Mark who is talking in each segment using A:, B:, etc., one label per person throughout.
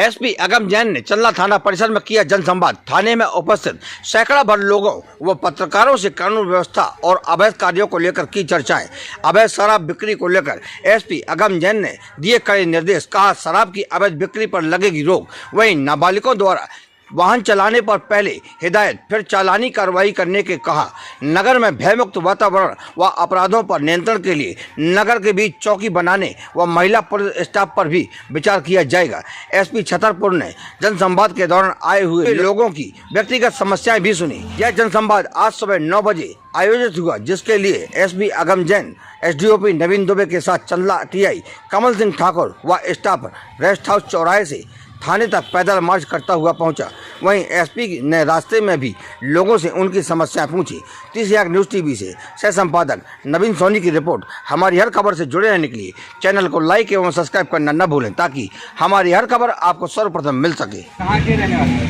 A: SP अगम जैन ने चंदला थाना परिसर में किया जनसंवाद। थाने में उपस्थित सैकड़ा भर लोगों व पत्रकारों से कानून व्यवस्था और अवैध कार्यों को लेकर की चर्चाएं। अवैध शराब बिक्री को लेकर एसपी अगम जैन ने दिए कड़े निर्देश। कहा, शराब की अवैध बिक्री पर लगेगी रोक। वहीं नाबालिगों द्वारा वाहन चलाने पर पहले हिदायत फिर चालानी कार्रवाई करने के कहा। नगर में भयमुक्त वातावरण व अपराधों पर नियंत्रण के लिए नगर के बीच चौकी बनाने व महिला पुलिस स्टाफ पर भी विचार किया जाएगा। एसपी छतरपुर ने जनसंवाद के दौरान आए हुए लोगों की व्यक्तिगत समस्याएं भी सुनी। यह जनसंवाद आज सुबह 9 बजे आयोजित हुआ, जिसके लिए एसपी अगम जैन, एसडीओपी नवीन दुबे के साथ चंदला टीआई कमल सिंह ठाकुर व स्टाफ रेस्ट हाउस चौराहे से थाने तक पैदल मार्च करता हुआ पहुंचा। वहीं एसपी ने रास्ते में भी लोगों से उनकी समस्याएं पूछी। 30 न्यूज़ टीवी से सह संपादक नवीन सोनी की रिपोर्ट। हमारी हर खबर से जुड़े रहने के लिए चैनल को लाइक एवं सब्सक्राइब करना न भूलें, ताकि हमारी हर खबर आपको सर्वप्रथम मिल सके।
B: कहाँ के रहने वाले हैं?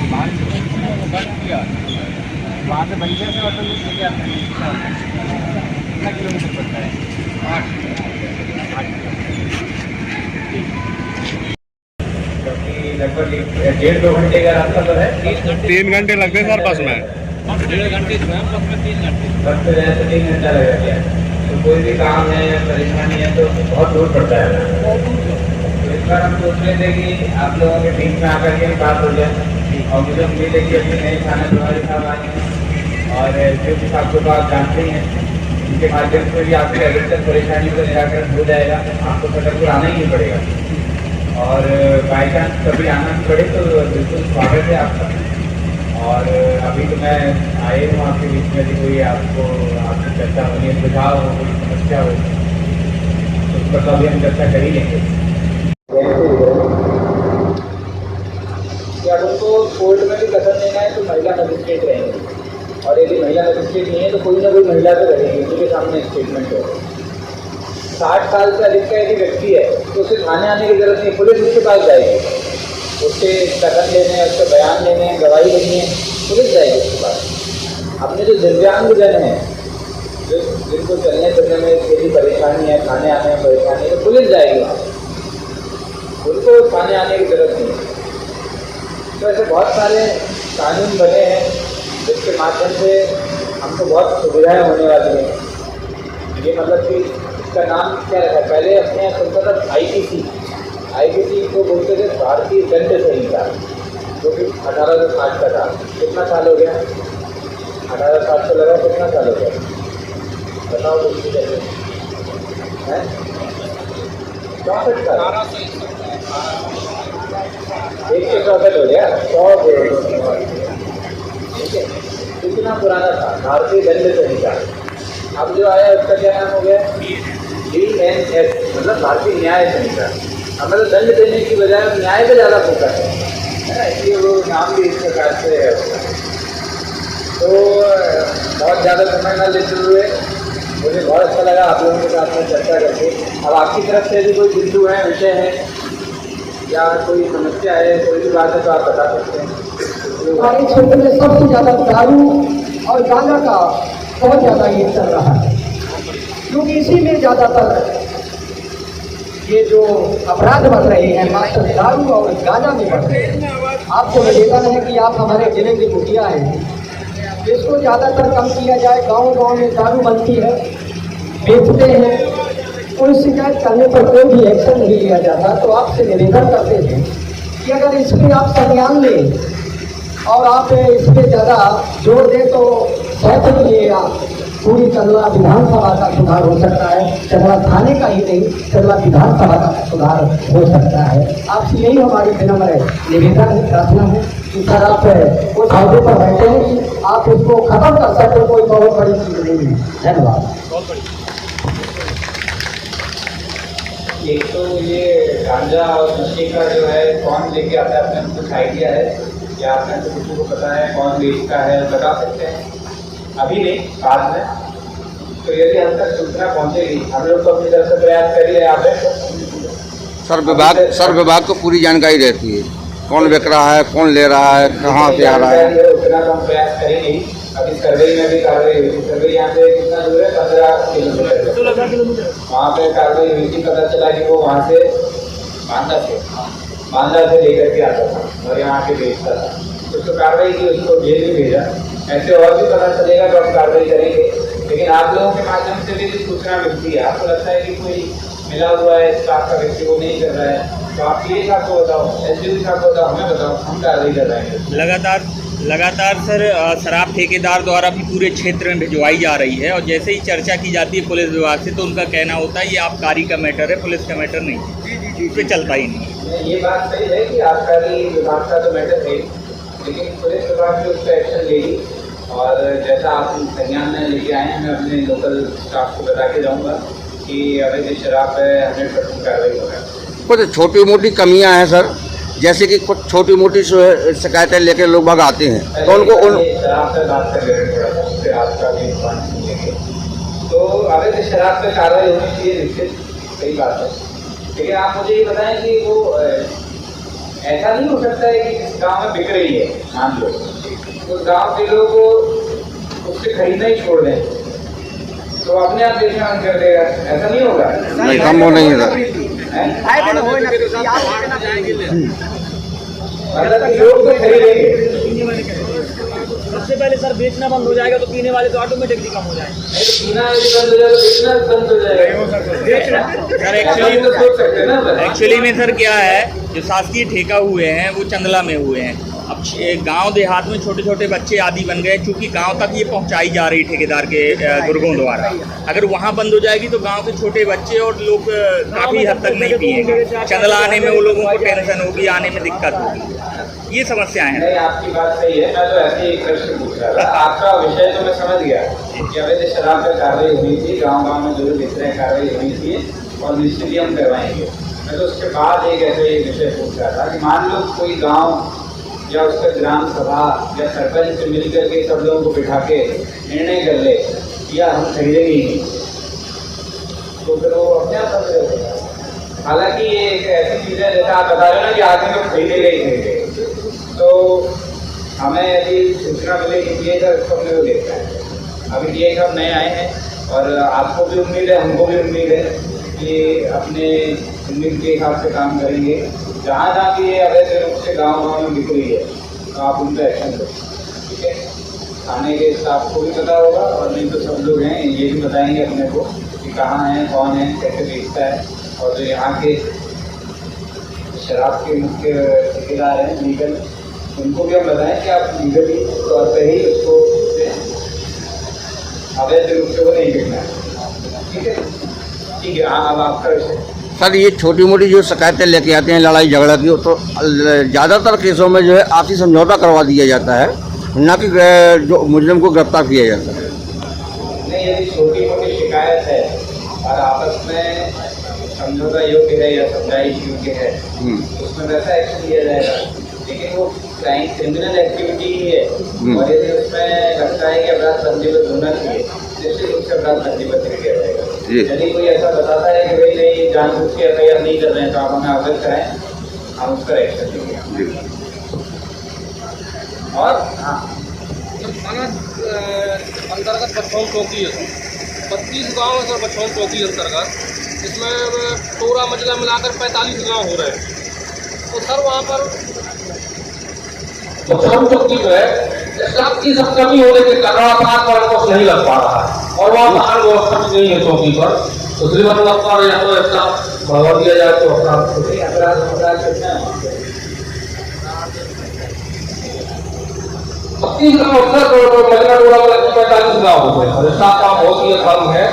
B: वहाँ से बंदे से ऑटो लेके आते हैं। कितना किलोमीटर पड़ता है? 8 लगभग 1.5-2 घंटे का रास्ता तो है।
C: 3 घंटे लगते हैं सर बस में।
B: 1.5 घंटे जो है बस में 3 घंटे।
D: बस से जाए तो 3 घंटा लगेगा। तो कोई भी काम है या परेशानी है तो बहुत दूर पड़ता है। तो इस बार हम सोच रहे थे कि आप लोगों के बीच में आकर के बात हो जाए और मुझे उम्मीद है कि अपने नए थाना प्रभारी साहब आए और जो साहब को आप जानते हैं, इनके माध्यम से भी आपकी अधिकतर परेशानियों का निराकरण हो जाएगा। आपको छतरपुर आना ही नहीं पड़ेगा और बाई चांस कभी आना पड़े तो बिल्कुल स्वागत है आपका। और अभी तो मैं आए हूँ आपके बीच में, कोई आपको आपकी चर्चा होनी है, सुझाव हो, कोई समस्या हो तो उस पर तो अभी हम चर्चा कर ही लेंगे। क्या उनको कोर्ट में भी कसर देना है तो महिला मजिस्ट्रेट रहेंगे, और यदि महिला मजिस्ट्रेट नहीं है तो कोई ना कोई महिला तो रहेगी, उनके सामने स्टेटमेंट हो। 60 साल से अधिक का यदि व्यक्ति है तो उसे थाने आने की जरूरत नहीं, पुलिस उसके पास जाएगी, उसके कथन लेने, उसका बयान लेने, गवाही लेनी है, पुलिस जाएगी उसके पास। अपने जो दिव्यांगजन हैं, जिनको चलने फिरने में यदि परेशानी है, थाने आने में परेशानी है, तो पुलिस जाएगी वहाँ, उनको थाने आने की जरूरत नहीं है। तो ऐसे बहुत सारे कानून बने हैं जिसके माध्यम से हमको बहुत सुविधाएँ होने वाली हैं। ये मतलब कि इसका नाम क्या रखा, पहले अपने यहाँ चलता था आईपीसी को बोलते थे भारतीय दंड संहिता, जो कि 1860 का था। कितना साल हो गया? 1860 से लगा, कितना साल हो गया बताओ? कुछ कैसे हैं? 64 साल, 164 हो गया, 100। ठीक है, कितना पुराना था भारतीय दंड संहिता। अब जो आया उसका क्या नाम हो गया? DNS, मतलब भारतीय न्याय संहिता। हमें तो दंड देने की बजाय न्याय पे ज़्यादा फोकस है ना, इसलिए वो नाम भी इस प्रकार से है उसका। तो बहुत ज़्यादा समय न लेते हुए मुझे बहुत अच्छा लगा आप लोगों के साथ में चर्चा करके। अब आपकी तरफ से यदि कोई बिंदु है, विषय है या कोई समस्या है, कोई भी बात है तो आप बता सकते हैं।
E: हमारे क्षेत्र में सबसे ज़्यादा दारू और गांजा का बहुत ज़्यादा ये चल रहा है, क्योंकि इसी में ज़्यादातर ये जो अपराध बढ़ रहे हैं मात्र दारू और गांजा में बढ़ रहे हैं। आपको लगेगा है कि आप हमारे जिले के मुखिया हैं, इसको ज़्यादातर कम किया जाए। गांव-गांव में दारू बनती है, बेचते हैं, कोई शिकायत करने पर कोई भी एक्शन नहीं लिया जाता। तो आपसे निवेदन करते हैं कि अगर इस पर आप संज्ञान लें और आप इस पर ज़्यादा जोर दें तो शायद ये पूरी चंदला विधानसभा का सुधार हो सकता है। चंदला थाने का ही नहीं, चंदला विधानसभा का सुधार हो सकता है। आपसे यही हमारी विनम्र निवेदन है, प्रार्थना है कि सर आप उस अवधि पर बैठे हैं कि आप इसको खत्म कर सकते, कोई बहुत बड़ी चीज़ नहीं है। धन्यवाद।
D: एक तो ये गांजा और नशे का जो है कौन लेके आता है, आपने कुछ आइडिया है या आपने तो किसी को पता है कौन बेचता है, बता सकते हैं? अभी नहीं, बाद में। तो यदि हम तक सूचना पहुँचेगी, हम लोग तो अपनी तरफ से प्रयास कर ही रहे हैं।
A: सर विभाग को पूरी जानकारी रहती है, कौन बेच रहा है, कौन ले रहा है, कहाँ से आ रहा है।
D: उतना तो हम प्रयास करेंगे। अभी सर्वे में भी कार्रवाई हुई थी। सर्वे यहाँ से कितना दूर है? 15 किलोमीटर। वहाँ पे कार्रवाई हुई थी, पता चला कि वो वहाँ से बांदा से बांदा से लेकर के आता था और यहाँ आके बेचता था। उसको कार्रवाई की, उसको जेल भी भेजा। ऐसे और भी पता चलेगा तो हम कार्रवाई करेंगे, लेकिन आप लोगों के माध्यम से भी सूचना मिलती है। आपको लगता है कि कोई मिला हुआ है स्टाफ का व्यक्ति वो नहीं कर रहा है, तो आप ये साहब को बताओ, एसडीओ साहब को बताओ, हमें बताओ, हम कार्रवाई कर रहे हैं।
F: लगातार सर शराब ठेकेदार द्वारा भी पूरे क्षेत्र में भिजवाई जा रही है, और जैसे ही चर्चा की जाती है पुलिस विभाग से तो उनका कहना होता है ये आबकारी का मैटर है, पुलिस का मैटर नहीं है, उस पर चलता ही नहीं।
D: ये बात सही है कि आबकारी विभाग का तो मैटर है, लेकिन पुलिस विभाग भी उस पर एक्शन लेगी। और जैसा आप संज्ञान में लेके आए हैं, मैं अपने लोकल स्टाफ को बता के जाऊँगा कि अवैध शराब है 100% कार्रवाई होगा।
A: कुछ छोटी मोटी कमियां हैं सर, जैसे कि कुछ छोटी मोटी शिकायतें लेकर लोग भाग आते हैं तो उनको
D: शराब से बात कर रहे थोड़ा सा, फिर आपका भी पॉइंट लेंगे। तो अवैध शराब पर कार्रवाई होनी चाहिए, निश्चित सही बात है, लेकिन आप मुझे ये बताएं कि वो ऐसा नहीं हो सकता है कि जिस गाँव में बिक रही है, मान लो उस गाँव के लोग उससे खरीदना ही छोड़ दें तो अपने आप बेचना बंद कर देगा, ऐसा नहीं होगा।
A: नहीं, कम हो नहीं है
D: मतलब कि लोग तो खरीदेंगे।
B: सबसे पहले सर बेचना बंद हो जाएगा तो पीने वाले तो ऑटोमेटिकली कम हो जाएंगे।
D: पीना बंद हो जाएगा, बेचना बंद हो जाएगा।
F: सर एक्चुअली में सर क्या है, जो शासकीय ठेका हुए हैं वो चंदला में हुए हैं। अब गांव देहात में छोटे छोटे बच्चे आदि बन गए, क्योंकि गांव तक ये पहुंचाई जा रही ठेकेदार के दुर्गों द्वारा। अगर वहां बंद हो जाएगी तो गांव के छोटे बच्चे और लोग काफ़ी हद तक नहीं पिएंगे। चंदला आने में वो लोगों को टेंशन होगी, आने में दिक्कत होगी, ये समस्याएं हैं।
D: नहीं, आपकी बात सही है, मैं तो ऐसे ही एक प्रश्न पूछ रहा था। आपका विषय तो मैं समझ गया कि अवैध शराब पर कार्रवाई होनी चाहिए, गाँव में जो भी बेच रहे हैं कार्रवाई होनी चाहिए और निश्चित ही हम करवाएंगे। मैं तो उसके बाद एक ऐसे विषय पूछ रहा था कि मान लो कोई गाँव या उसका ग्राम सभा या सरपंच से मिल करके सब लोगों को बिठा के निर्णय कर ले या हम खरीदेंगे ही नहीं, तो फिर वो अपने आप बंद हो जाएगा। हालांकि ये एक ऐसी चीज़ है, जैसा आप बता रहे हो ना कि आदमी लोग खरीदेंगे ही खरीदेंगे, तो हमें यदि सूचना मिले कि ये सब इसको हमने देखा है। अभी ये सब नए आए हैं और आपको भी उम्मीद है, हमको भी उम्मीद है कि अपने उम्मीद के हिसाब से काम करेंगे। जहाँ जहाँ भी ये अवैध रूप से गाँव में बिक रही है तो आप उन पर एक्शन करें, ठीक है। थाने के स्टाफ को भी पता होगा और नहीं तो सब लोग हैं ये भी बताएंगे अपने को कि कहाँ है, कौन है, कैसे बेचता है। और जो यहाँ के शराब के मुख्य ठेकेदार हैं लीगल, उनको भी हम बताएं कि आप लीगली तौर पर ही उसको अवैध रूप से वो नहीं बिकना है, ठीक है। ठीक है, हाँ, अब आपका विषय।
A: सर ये छोटी मोटी जो शिकायतें लेके आते हैं लड़ाई झगड़ा की, तो ज़्यादातर केसों में जो है आपसी समझौता करवा दिया जाता है, न कि जो मुजरिम को गिरफ्तार किया जाता है।
D: नहीं, यदि छोटी मोटी शिकायत है और आपस में समझौता योग्य है या समझाइश योग्य है उसमें वैसा एक्शन लिया जाएगा, लेकिन वो क्रिमिनल एक्टिविटी ही है और यदि उसमें लगता है कि अपराध पंजीबद्ध होना चाहिए निश्चित रूप से अपराध पंजीबद्ध किया जाएगा। यदि कोई ऐसा बताता है कि भाई नहीं जानबूझ के एफआईआर नहीं कर रहे हैं तो आप हमें अवगत कराएं, हम उस पर एक्शन लेंगे। और हाँ,
G: थाना अंतर्गत बछौल चौकी है, 32 गाँव है सर बछौल चौकी अंतर्गत। इसमें टोरा मजला मिलाकर 45 गाँव हो रहे हैं। तो सर वहाँ पर बछौल चौकी जो है स्टाफ की सब कमी होने के कारण अपराध पर अंकुश नहीं लग पा रहा है और वहाँ बाहर व्यवस्था भी नहीं है चौकी पर। तो श्रीमद पर या तो स्टाफ बढ़ा दिया जाए तो अपराध
D: कितना है?
G: 32 गाँव अक्सर मजला टोरा में 45 गाँव हो गए और स्टाफ का बहुत ही कम है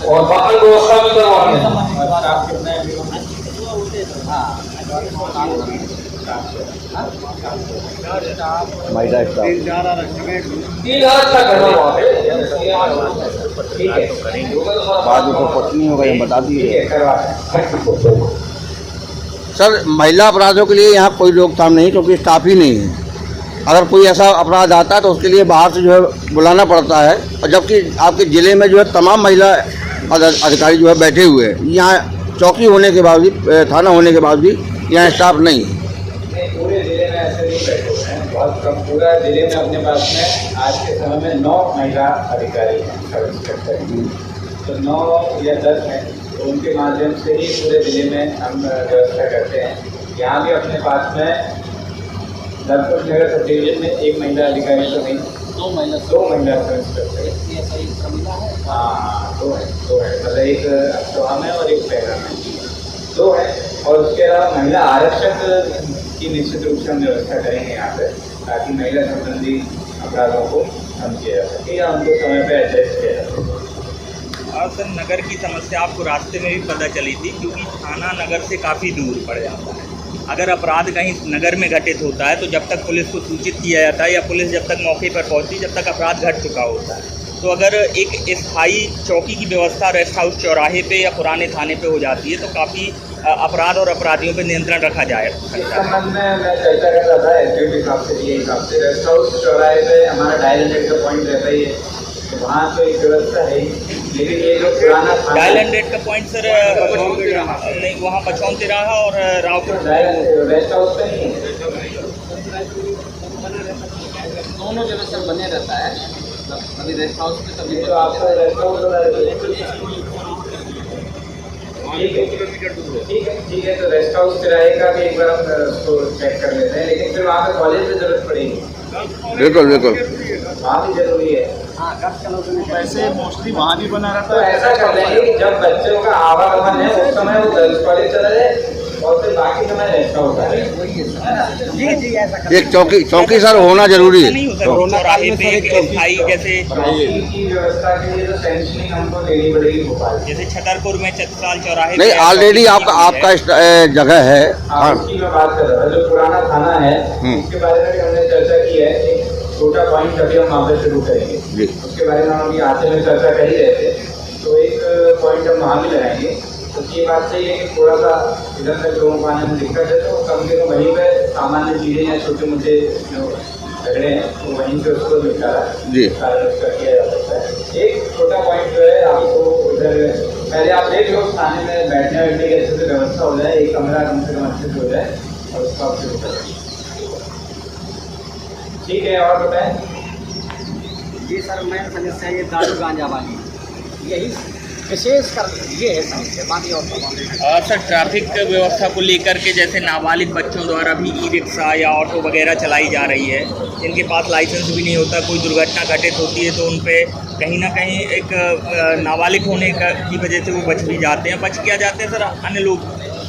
G: और वाहन व्यवस्था भी करवा रहे हैं।
A: महिला स्टाफ
G: 3,000 अच्छा करना वहाँ पे।
D: ठीक है,
A: बाद में कुछ नहीं होगा, ये बता दिए।
D: करवा
A: सर महिला अपराधों के लिए यहाँ कोई रोकथाम नहीं, क्योंकि स्टाफ ही नहीं है। अगर कोई ऐसा अपराध आता है तो उसके लिए बाहर से जो है बुलाना पड़ता है, और जबकि आपके ज़िले में जो है तमाम महिला अधिकारी जो है बैठे हुए हैं। यहाँ चौकी होने के बाद भी, थाना होने के बाद भी यहाँ स्टाफ नहीं है।
D: पूरे जिले में ऐसे नहीं बैठे हुए हैं, बहुत कम। पूरा जिले में अपने पास में आज के समय में 9 महिला अधिकारी हैं, सब इंस्पेक्टर। तो 9 या 10 हैं, तो उनके माध्यम से ही पूरे जिले में हम व्यवस्था करते हैं। यहाँ भी अपने पास में लखनऊ नगर सब डिवीजन में एक महिला अधिकारी तो नहीं, दो महिला सब इंस्पेक्टर है। हाँ, दो है मतलब एक अक्षवा में और एक पैरा में, दो है। और उसके अलावा महिला आरक्षक की निश्चित रूप से हम व्यवस्था करेंगे यहाँ पे, ताकि महिला संबंधी अपराधों को कम किया जा सके या उनको समय पर एड्रेस किया जा सके।
F: और सर नगर की समस्या आपको रास्ते में भी पता चली थी, क्योंकि थाना नगर से काफ़ी दूर पड़ जाता है। अगर अपराध कहीं नगर में घटित होता है तो जब तक पुलिस को सूचित किया जाता है या पुलिस जब तक मौके पर पहुंचती, जब तक अपराध घट चुका होता है। तो अगर एक स्थायी चौकी की व्यवस्था रेस्ट हाउस चौराहे पे या पुराने थाने पे हो जाती है तो काफ़ी अपराध और अपराधियों पे नियंत्रण रखा जाए।
D: इस संबंध में मैं चर्चा कर रहा था एसडीओ साहब से, ये हिसाब से रेस्ट हाउस चौराहे पे हमारा डायल 100 का पॉइंट रहता ही है, तो वहाँ तो एक व्यवस्था है, लेकिन ये जो पुराना
F: डायल 100 का पॉइंट सर नहीं, वहाँ बछौन तिराहा और रावपुर
D: रेस्ट हाउस पे नहीं है,
B: दोनों जगह सर बने रहता है। अभी रेस्ट हाउस पे तभी
D: तो आपका रेस्ट हाउस ठीक है। तो रेस्ट हाउस किराए का भी एक बार हम उसको चेक कर लेते हैं, लेकिन फिर वहाँ पे कॉलेज में जरूरत पड़ेगी।
C: बिल्कुल
D: वहाँ भी जरूरी है।
B: वैसे मोस्टली वहाँ भी बना रहता
D: तो ऐसा कर लेंगे कि जब बच्चों का आवागमन है उस समय वो गर्ल्स कॉलेज चला जाए और फिर बाकी समय रेस्ट हाउस आ जाए।
A: एक चौकी सर होना जरूरी है।
F: नहीं हो सकता चौराहे पे एक स्थायी जैसे
D: की व्यवस्था के लिए तो सैंक्शनिंग हमको लेनी पड़ेगी भोपाल,
F: जैसे छतरपुर में चतराल चौराहे
A: नहीं, ऑलरेडी आपका जगह है।
D: हाँ, उसकी मैं बात कर रहा था। जो पुराना थाना है उसके बारे में भी हमने चर्चा की है। एक छोटा पॉइंट अभी हम वहाँ पे शुरू करेंगे, उसके बारे में हम अभी आते में चर्चा कर ही रहे थे, तो एक पॉइंट हम वहाँ भी लगाएंगे। तो ये बात सही है कि थोड़ा सा इधर तक लोगों को आने में दिक्कत है, तो कम से कम वहीं पर सामान्य चीज़ें या छोटे मोटे जो झगड़े हैं तो वहीं पे उसको निपटारा किया जा सकता है। एक छोटा पॉइंट जो है आपको उधर पहले आप देख लो, थाने में बैठने बैठने की अच्छे से व्यवस्था हो जाए, एक कमरा कम से कम अच्छे से हो जाए और उसको आप शुरू करें। ठीक है, और बताएं।
E: जी सर, मैं समस्या ये दारू गांजा वाली, यही विशेष कर ये है समस्या, बाकी और
F: सर ट्रैफिक व्यवस्था को लेकर के जैसे नाबालिग बच्चों द्वारा भी ई रिक्शा या ऑटो वगैरह चलाई जा रही है, जिनके पास लाइसेंस भी नहीं होता, कोई दुर्घटना घटित होती है तो उन पे कहीं ना कहीं एक नाबालिग होने की वजह से वो बच भी जाते हैं, बच क्या जाते हैं सर, अन्य लोग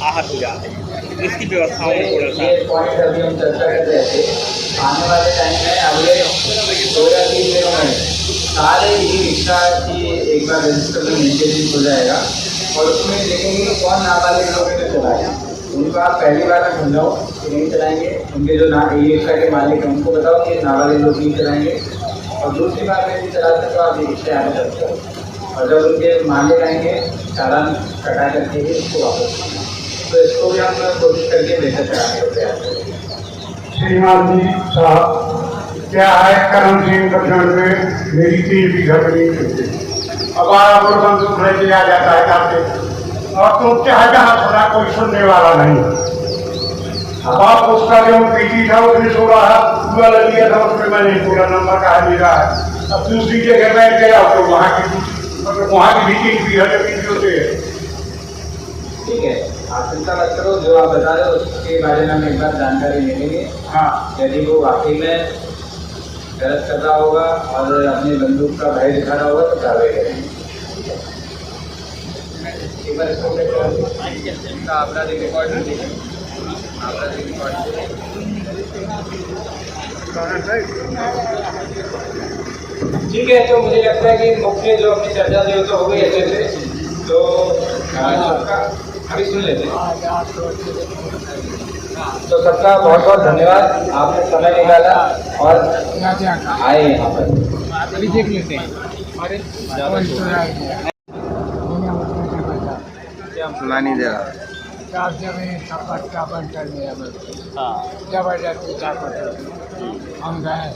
F: आहत हो जाते हैं। तो इसकी व्यवस्थाओं में थोड़ा सा
D: ये पॉइंट अभी हम चर्चा कर रहे थे। आने वाले टाइम में अगले 2-3 दिनों में सारे ई रिक्शा की एक बार रजिस्टर में मेंटेनेंस हो जाएगा और उसमें देखेंगे कि कौन नाबालिग लोग इन्हें चलाए। उनको आप पहली बार में समझाओ कि नहीं चलाएंगे, उनके जो ई रिक्शा के मालिक हैं उनको बताओ कि नाबालिग लोग नहीं चलाएंगे, और दूसरी बार में भी चलाते तो आप ई रिक्शा आगे चलते हो, और जब उनके मालिक आएंगे चालान कटा करके ही उसको वापस करना। तो इसको भी हम कोशिश करके बेहतर कराने का प्रयास करेंगे।
H: श्रीमान जी साहब, क्या है करम सिंह प्रखंड में मेरी 3 बीघा जमीन थी, अब आप बंदूक लेके आ जाता है काफी, और तुम चाहे जहाँ छोड़ा कोई सुनने वाला नहीं। अब आप उसका जो पीटी था उसने छोड़ा है, पूरा लग लिया था उसमें, मैंने पूरा नंबर कहा मिला है। अब दूसरी जगह बैठ गया तो वहाँ की भी 3 बीघा जमीन होते है।
D: ठीक है, आप चिंता मत करो, जो आप बता रहे हो उसके बारे में हम एक बार जानकारी ले लेंगे।
H: हाँ,
D: यदि वो वाकई में गलत कर रहा होगा और अपनी बंदूक का भय दिखा रहा होगा तो कार्रवाई करेंगे। एक बार इसको आपराधिक रिकॉर्ड ठीक है। तो मुझे लगता है कि मुख्य जो अपनी चर्चा थी वो तो हो गई अच्छे से, तो सबका अभी सुन लेते हैं। तो सबका बहुत बहुत धन्यवाद, आपने समय निकाला और आए यहाँ पर।
B: अभी देख लेते हैं।
A: सुना नहीं दे रहा।
E: जबरदस्ती हम गए,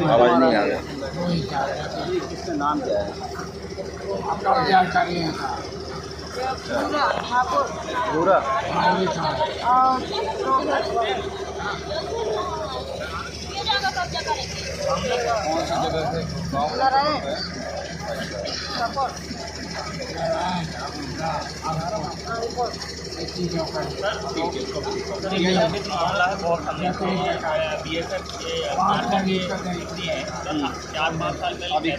A: आवाज नहीं आ रहा।
B: किसका नाम क्या है?
E: आपका जानकारी है
B: पूरा कौन सी जगह से गाँव
F: मामला है बहुत BSF के 4-5 साल पहले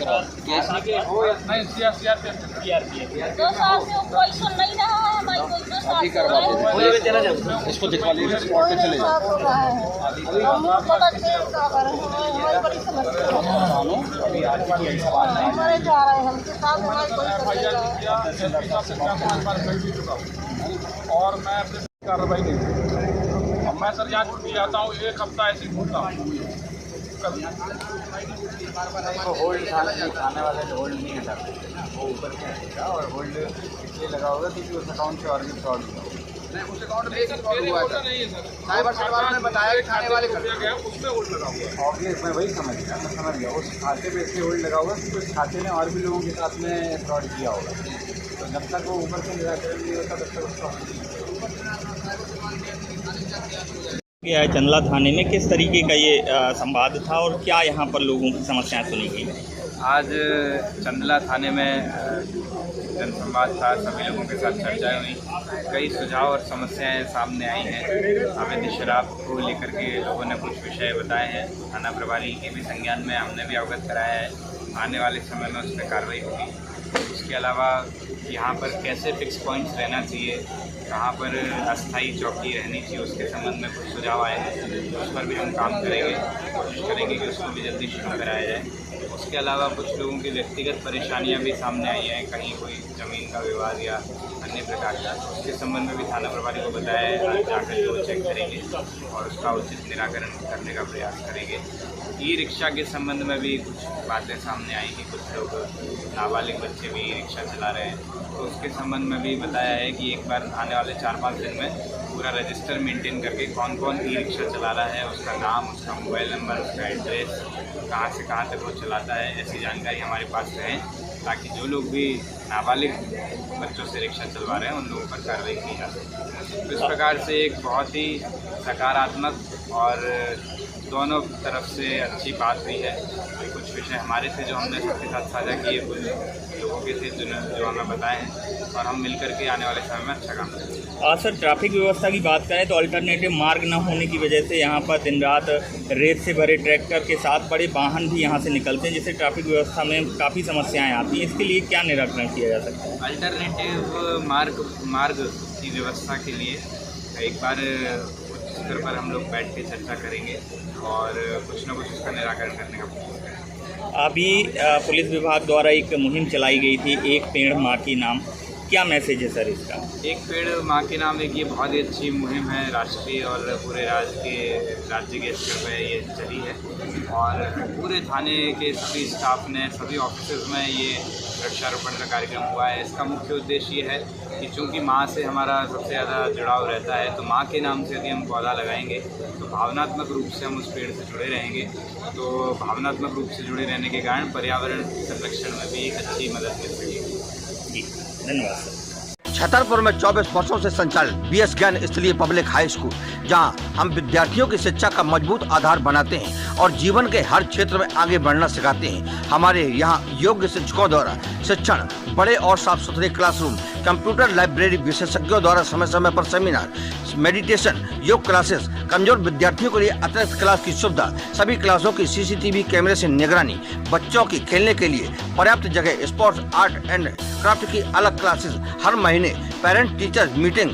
I: दो साल से कोई सुन नहीं रहा है हमारी, कोई 2 साल से
B: इसको दिखवा लीजिए, स्पॉट पे चले जाओ।
I: हम पता नहीं क्या कर रहे हैं, हमारी बड़ी समस्या है। हमारे जा रहे हैं हम किताब हमारी कोई करेगा।
G: और मैं अपनी कार्रवाई नहीं करूँ। अब मैं सर यहाँ छुट्टी आता हूँ, 1 हफ्ता ऐसे ही घूमता हूँ।
B: होल्ड खाने वाले होल्ड नहीं हटाते, वो ऊपर से हटेगा और होल्ड इसलिए लगा होगा क्योंकि उस अकाउंट से और भी फ्रॉड हुआ।
G: उस अकाउंट में फ्रॉड हुआ नहीं है सर, साइबर सेल वालों ने बताया कि खाने वाले कर दिया गया, उसमें होल्ड लगा हुआ है।
B: ऑब्वियस मैं वही समझ गया उस खाते पे इसलिए होल्ड लगा हुआ क्योंकि उस खाते में और भी लोगों के साथ में फ्रॉड किया होगा। तो जब तक वो ऊपर से निराकरण नहीं होता तब तक उसका
F: क्या है चंदला थाने में किस तरीके का ये संवाद था और क्या यहाँ पर लोगों की समस्याएं सुनी गई?
J: आज चंदला थाने में जनसंवाद था, सभी लोगों के साथ चर्चाएं हुई, कई सुझाव और समस्याएं सामने आई हैं। अवैध शराब को लेकर के लोगों ने कुछ विषय बताए हैं, थाना प्रभारी के भी संज्ञान में हमने भी अवगत कराया है। आने वाले समय में उस पर कार्रवाई होगी। इसके अलावा यहाँ पर कैसे फिक्स पॉइंट्स रहना चाहिए, कहाँ पर अस्थायी चौकी रहनी चाहिए, उसके संबंध में कुछ सुझाव आए हैं, तो उस पर भी हम काम करेंगे, कोशिश करेंगे कि उसको भी जल्दी शुरू कराया जाए। उसके अलावा कुछ लोगों की व्यक्तिगत परेशानियां भी सामने आई हैं, कहीं कोई ज़मीन का विवाद या अन्य प्रकार का, उसके संबंध में भी थाना प्रभारी को बताया है, आज जाकर वो चेक करेंगे और उसका उचित निराकरण करने का प्रयास करेंगे। ई रिक्शा के संबंध में भी कुछ बातें सामने आई कि कुछ लोग नाबालिग बच्चे भी ई रिक्शा चला रहे हैं, तो उसके संबंध में भी बताया है कि एक बार आने वाले 4-5 दिन में पूरा रजिस्टर मेंटेन करके कौन कौन ई रिक्शा चला रहा है, उसका नाम, उसका मोबाइल नंबर, उसका एड्रेस, कहाँ से कहाँ तक वो चलाता है, ऐसी जानकारी हमारे पास रहे, ताकि जो लोग भी नाबालिग बच्चों से रिक्शा चलवा रहे हैं उन लोगों पर कार्रवाई की जा सके। तो इस प्रकार से एक बहुत ही सकारात्मक और दोनों तरफ से अच्छी बात हुई है। कुछ विषय हमारे थे जो हमने सबके साथ साझा किए, कुछ लोगों के थे जो हमें बताए हैं, और हम मिलकर के आने वाले समय में अच्छा काम करेंगे।
F: सर ट्रैफिक व्यवस्था की बात करें तो अल्टरनेटिव मार्ग न होने की वजह से यहाँ पर दिन रात रेत से भरे ट्रैक्टर के साथ बड़े वाहन भी यहाँ से निकलते हैं, जिससे ट्रैफिक व्यवस्था में काफ़ी समस्याएं आती हैं। इसके लिए क्या निराकरण किया जा सकता है?
J: अल्टरनेटिव मार्ग की व्यवस्था के लिए एक बार स्तर पर हम लोग बैठ के चर्चा करेंगे और कुछ न कुछ उसका निराकरण करने का प्रयास करेंगे।
F: अभी पुलिस विभाग द्वारा एक मुहिम चलाई गई थी, एक पेड़ माँ की नाम, क्या मैसेज है सर इसका?
J: एक पेड़ माँ के नाम एक ये बहुत ही अच्छी मुहिम है, राष्ट्रीय और पूरे राज्य के स्तर पर ये चली है और पूरे थाने के सभी स्टाफ ने, सभी ऑफिसर्स में ये वृक्षारोपण का कार्यक्रम हुआ है। इसका मुख्य उद्देश्य ये है कि चूँकि माँ से हमारा सबसे ज़्यादा जुड़ाव रहता है, तो माँ के नाम से यदि हम पौधा लगाएंगे तो भावनात्मक रूप से हम उस पेड़ से जुड़े रहेंगे। तो भावनात्मक रूप से जुड़े रहने के कारण पर्यावरण संरक्षण में भी एक अच्छी मदद मिल सकेगी।
F: जी धन्यवाद सर।
A: छतरपुर में 24 वर्षों से संचालित BS ज्ञान स्थलीय पब्लिक हाई स्कूल, जहां हम विद्यार्थियों की शिक्षा का मजबूत आधार बनाते हैं और जीवन के हर क्षेत्र में आगे बढ़ना सिखाते हैं। हमारे यहां योग्य शिक्षकों द्वारा शिक्षण, बड़े और साफ सुथरे क्लासरूम, कंप्यूटर लाइब्रेरी, विशेषज्ञों द्वारा समय समय पर सेमिनार, मेडिटेशन, योग क्लासेस, कमजोर विद्यार्थियों के लिए अतिरिक्त क्लास की सुविधा, सभी क्लासों की CCTV कैमरे से निगरानी, बच्चों की खेलने के लिए पर्याप्त जगह, स्पोर्ट्स, आर्ट एंड क्राफ्ट की अलग क्लासेस, हर महीने पेरेंट टीचर मीटिंग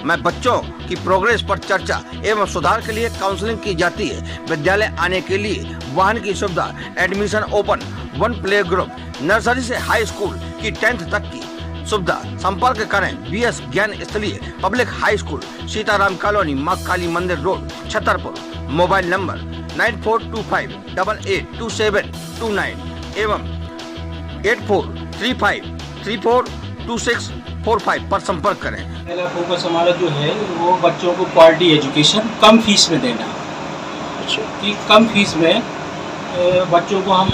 A: में बच्चों की प्रोग्रेस पर चर्चा एवं सुधार के लिए काउंसलिंग की जाती है। विद्यालय आने के लिए वाहन की सुविधा, admission open, 1 play group, nursery से हाई स्कूल की 10th तक की सुविधा। संपर्क करें BS ज्ञान स्थलीय public high school, Sitaram colony, माँ काली मंदिर रोड, छतरपुर। मोबाइल नंबर 9425882729 एवं 8435342645 पर संपर्क करें।
K: पहला फोकस हमारा जो है वो बच्चों को क्वालिटी एजुकेशन कम फीस में देना, कि कम फीस में बच्चों को हम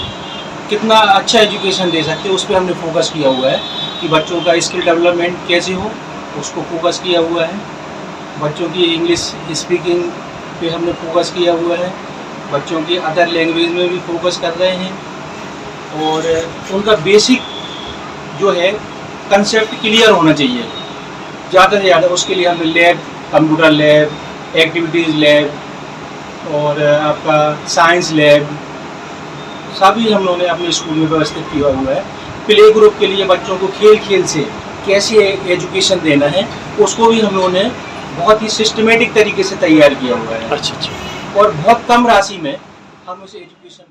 K: कितना अच्छा एजुकेशन दे सकते हैं, उस पर हमने फोकस किया हुआ है कि बच्चों का स्किल डेवलपमेंट कैसे हो, उसको फोकस किया हुआ है। बच्चों की इंग्लिश स्पीकिंग पे हमने फोकस किया हुआ है, बच्चों की अदर लैंग्वेज में भी फोकस कर रहे हैं और उनका बेसिक जो है कंसेप्ट क्लियर होना चाहिए ज़्यादा से ज़्यादा उसके लिए हमने lab, computer lab, activities lab और आपका साइंस लैब सभी हम लोगों ने अपने स्कूल में व्यवस्थित किया हुआ है। प्ले ग्रुप के लिए बच्चों को खेल खेल से कैसे एजुकेशन देना है उसको भी हम लोगों ने बहुत ही सिस्टमेटिक तरीके से तैयार किया हुआ है।
L: अच्छा अच्छा।
K: और बहुत कम राशि में हम उसे एजुकेशन